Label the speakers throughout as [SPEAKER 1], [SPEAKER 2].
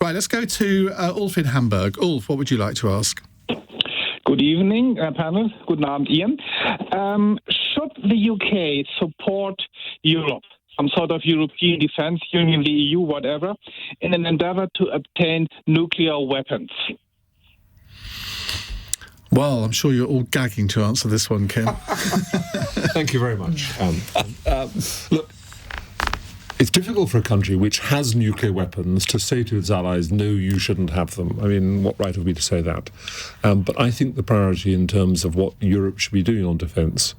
[SPEAKER 1] Right, let's go to Ulf in Hamburg. Ulf, what would you like to ask?
[SPEAKER 2] Good evening, panel. Guten Abend, Ian. Should the UK support Europe, some sort of European Defence Union, the EU, whatever, in an endeavour to obtain nuclear weapons?
[SPEAKER 1] Well, I'm sure you're all gagging to answer this one, Kim.
[SPEAKER 3] Thank you very much. Look, it's difficult for a country which has nuclear weapons to say to its allies, no, you shouldn't have them. I mean, what right have we to say that? But I think the priority in terms of what Europe should be doing on defence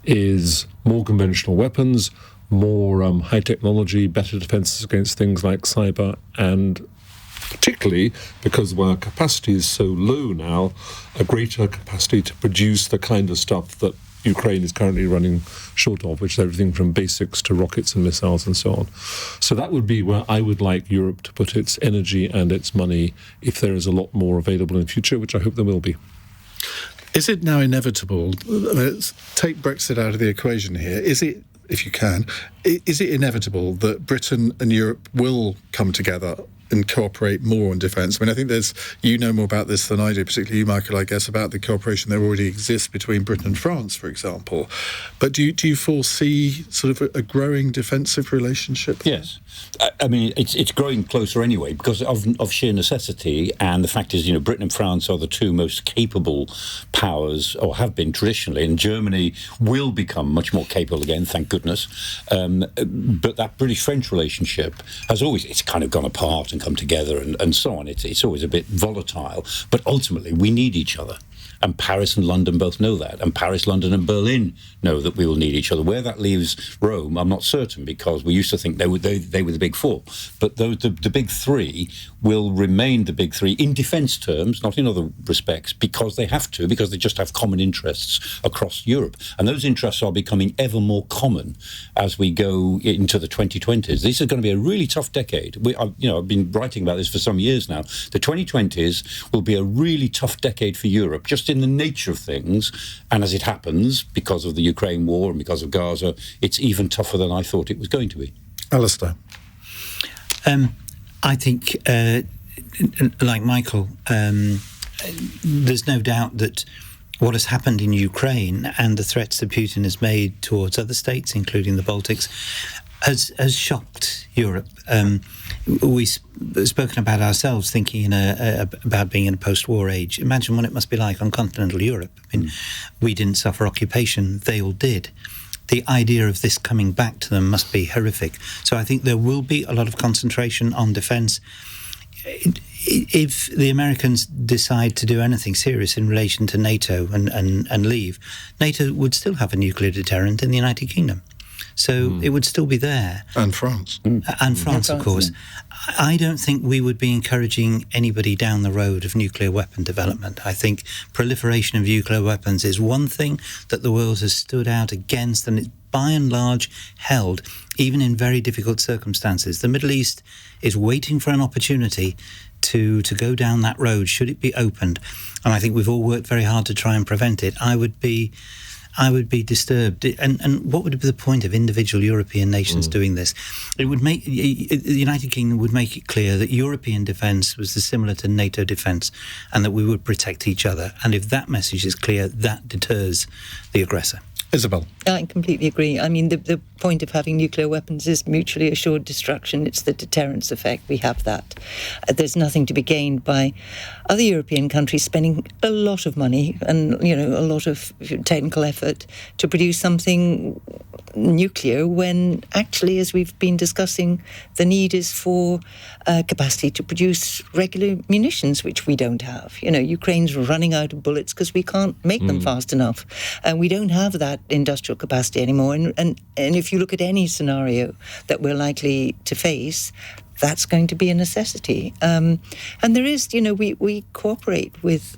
[SPEAKER 3] is more conventional weapons, more high technology, better defences against things like cyber, and particularly because our capacity is so low now, a greater capacity to produce the kind of stuff that Ukraine is currently running short of, which is everything from basics to rockets and missiles and so on. So that would be where I would like Europe to put its energy and its money if there is a lot more available in the future, which I hope there will be.
[SPEAKER 1] Is it now inevitable? Let's take Brexit out of the equation here. Is it, if you can, is it inevitable that Britain and Europe will come together and cooperate more on defence? I mean, I think you know more about this than I do, particularly you, Michael, I guess, about the cooperation that already exists between Britain and France, for example. But do you foresee sort of a growing defensive relationship?
[SPEAKER 4] Yes. I mean, it's growing closer anyway because of sheer necessity. And the fact is, Britain and France are the two most capable powers, or have been traditionally, and Germany will become much more capable again, thank goodness. But that British-French relationship has always, it's kind of gone apart and come together and so on. It's always a bit volatile. But ultimately, we need each other. And Paris and London both know that. And Paris, London and Berlin know that we will need each other. Where that leaves Rome, I'm not certain, because we used to think they were the big four. But the big three will remain the big three in defence terms, not in other respects, because they have to, because they just have common interests across Europe. And those interests are becoming ever more common as we go into the 2020s. This is going to be a really tough decade. I've been writing about this for some years now. The 2020s will be a really tough decade for Europe, just in the nature of things, and as it happens, because of the Ukraine war and because of Gaza, it's even tougher than I thought it was going to be.
[SPEAKER 1] Alistair?
[SPEAKER 5] I think, like Michael, there's no doubt that what has happened in Ukraine and the threats that Putin has made towards other states, including the Baltics, has shocked Europe. We've spoken about ourselves thinking about being in a post-war age. Imagine what it must be like on continental Europe. I mean, we didn't suffer occupation; they all did. The idea of this coming back to them must be horrific. So I think there will be a lot of concentration on defence. If the Americans decide to do anything serious in relation to NATO and leave, NATO would still have a nuclear deterrent in the United Kingdom. So it would still be there.
[SPEAKER 1] And France.
[SPEAKER 5] And France, of course. I don't think we would be encouraging anybody down the road of nuclear weapon development. I think proliferation of nuclear weapons is one thing that the world has stood out against, and it's by and large held, even in very difficult circumstances. The Middle East is waiting for an opportunity to go down that road, should it be opened. And I think we've all worked very hard to try and prevent it. I would be disturbed. And what would be the point of individual European nations doing this? It would make the United Kingdom would make it clear that European defence was similar to NATO defence, and that we would protect each other. And if that message is clear, that deters the aggressor.
[SPEAKER 1] Isabel?
[SPEAKER 6] I completely agree. I mean, the point of having nuclear weapons is mutually assured destruction. It's the deterrence effect. We have that. There's nothing to be gained by other European countries spending a lot of money and, a lot of technical effort to produce something nuclear when actually, as we've been discussing, the need is for capacity to produce regular munitions, which we don't have. Ukraine's running out of bullets because we can't make them fast enough. And we don't have that industrial capacity anymore. And if you look at any scenario that we're likely to face, that's going to be a necessity. And there is, we cooperate with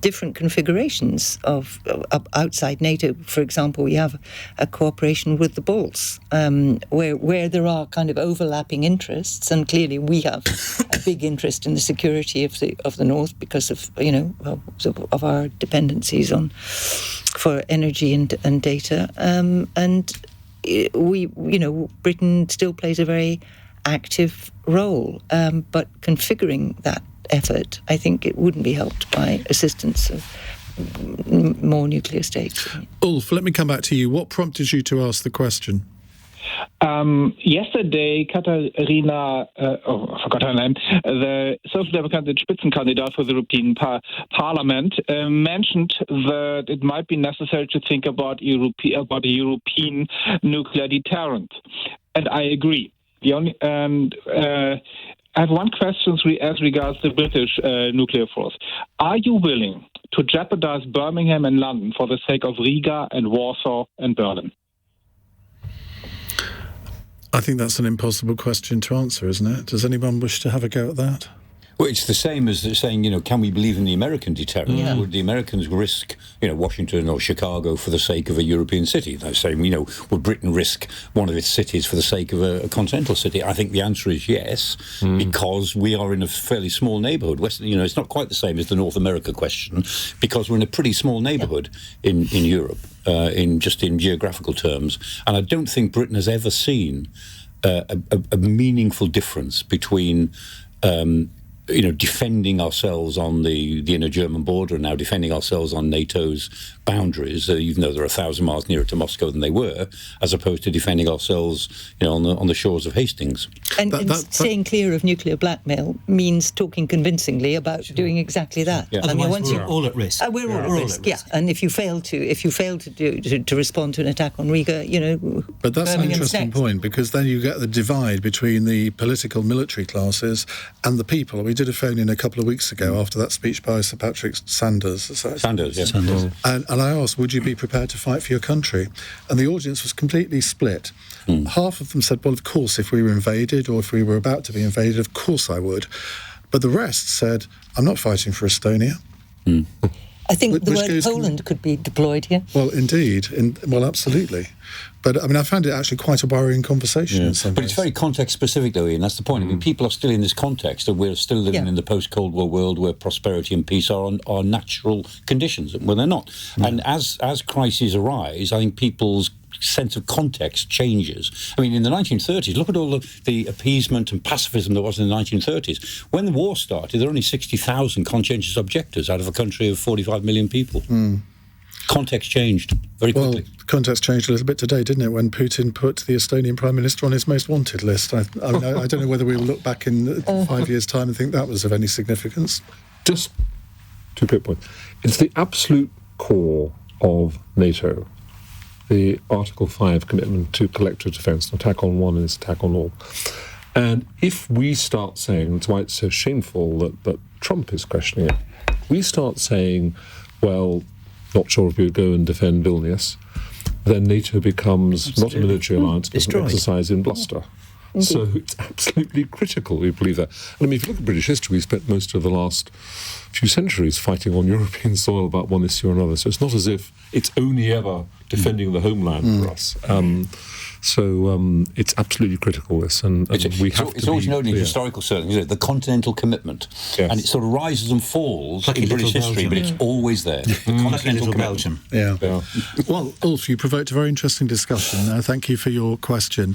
[SPEAKER 6] different configurations of outside NATO. For example, we have a cooperation with the Balts, where there are kind of overlapping interests, and clearly we have a big interest in the security of the North because of of our dependencies for energy and data. And we Britain still plays a very active role, but configuring that effort, I think it wouldn't be helped by assistance of more nuclear states.
[SPEAKER 1] Ulf, let me come back to you. What prompted you to ask the question?
[SPEAKER 2] Yesterday, Katharina, I forgot her name, the Social Democratic Spitzenkandidat for the European Parliament, mentioned that it might be necessary to think about a European nuclear deterrent. And I agree. I have one question as regards the British nuclear force. Are you willing to jeopardize Birmingham and London for the sake of Riga and Warsaw and Berlin?
[SPEAKER 1] I think that's an impossible question to answer, isn't it? Does anyone wish to have a go at that?
[SPEAKER 4] Well, it's the same as saying, can we believe in the American deterrent?
[SPEAKER 6] Yeah.
[SPEAKER 4] Would the Americans risk, Washington or Chicago for the sake of a European city? They're saying, would Britain risk one of its cities for the sake of a continental city? I think the answer is yes, because we are in a fairly small neighbourhood. It's not quite the same as the North America question, because we're in a pretty small neighbourhood in Europe, in geographical terms. And I don't think Britain has ever seen a meaningful difference between defending ourselves on the inner German border and now defending ourselves on NATO's boundaries, even though they're 1,000 miles nearer to Moscow than they were, as opposed to defending ourselves, on the shores of Hastings.
[SPEAKER 6] And staying clear of nuclear blackmail means talking convincingly about doing exactly that.
[SPEAKER 4] Yeah.
[SPEAKER 5] Otherwise, we're all at risk.
[SPEAKER 6] We're all at risk. Yeah. And if you fail to respond to an attack on Riga,
[SPEAKER 1] But that's an
[SPEAKER 6] Birmingham's
[SPEAKER 1] interesting
[SPEAKER 6] next.
[SPEAKER 1] point, because then you get the divide between the political military classes and the people. We did a phone in a couple of weeks ago after that speech by Sir Patrick Sanders.
[SPEAKER 4] Sanders, yeah.
[SPEAKER 1] And I asked, would you be prepared to fight for your country? And the audience was completely split. Half of them said, well, of course, if we were invaded or if we were about to be invaded, of course I would. But the rest said, I'm not fighting for Estonia.
[SPEAKER 6] I think the
[SPEAKER 1] Which
[SPEAKER 6] word
[SPEAKER 1] goes-
[SPEAKER 6] Poland could be deployed here.
[SPEAKER 1] Well, indeed. Absolutely. But, I found it actually quite a worrying conversation in some
[SPEAKER 4] But
[SPEAKER 1] ways.
[SPEAKER 4] it's very context-specific, though, Ian. That's the point. I mean, people are still in this context, and we're still living in the post-Cold War world where prosperity and peace are natural conditions. Well, they're not. And as crises arise, I think people's sense of context changes. I mean, in the 1930s, look at all the appeasement and pacifism there was in the 1930s. When the war started, there were only 60,000 conscientious objectors out of a country of 45 million people. Context changed very quickly.
[SPEAKER 1] Well, context changed a little bit today, didn't it, when Putin put the Estonian Prime Minister on his most wanted list. I don't know whether we'll look back in 5 years' time and think that was of any significance.
[SPEAKER 3] Just 2 quick points. It's the absolute core of NATO, the Article 5 commitment to collective defence. An attack on one is attack on all. And if we start saying, that's why it's so shameful that Trump is questioning it, we start saying, well, not sure if we would go and defend Vilnius, then NATO becomes not a military alliance, but an exercise in bluster. So it's absolutely critical we believe that. And I mean, if you look at British history, we spent most of the last few centuries fighting on European soil about one issue or another. So it's not as if it's only ever defending the homeland for us. It's absolutely critical, this, and we have to.
[SPEAKER 4] It's always known in historical circles, the continental commitment, and it sort of rises and falls in British history, but it's always there. The continental commitment.
[SPEAKER 1] Yeah. Well, Ulf, you provoked a very interesting discussion. Thank you for your question.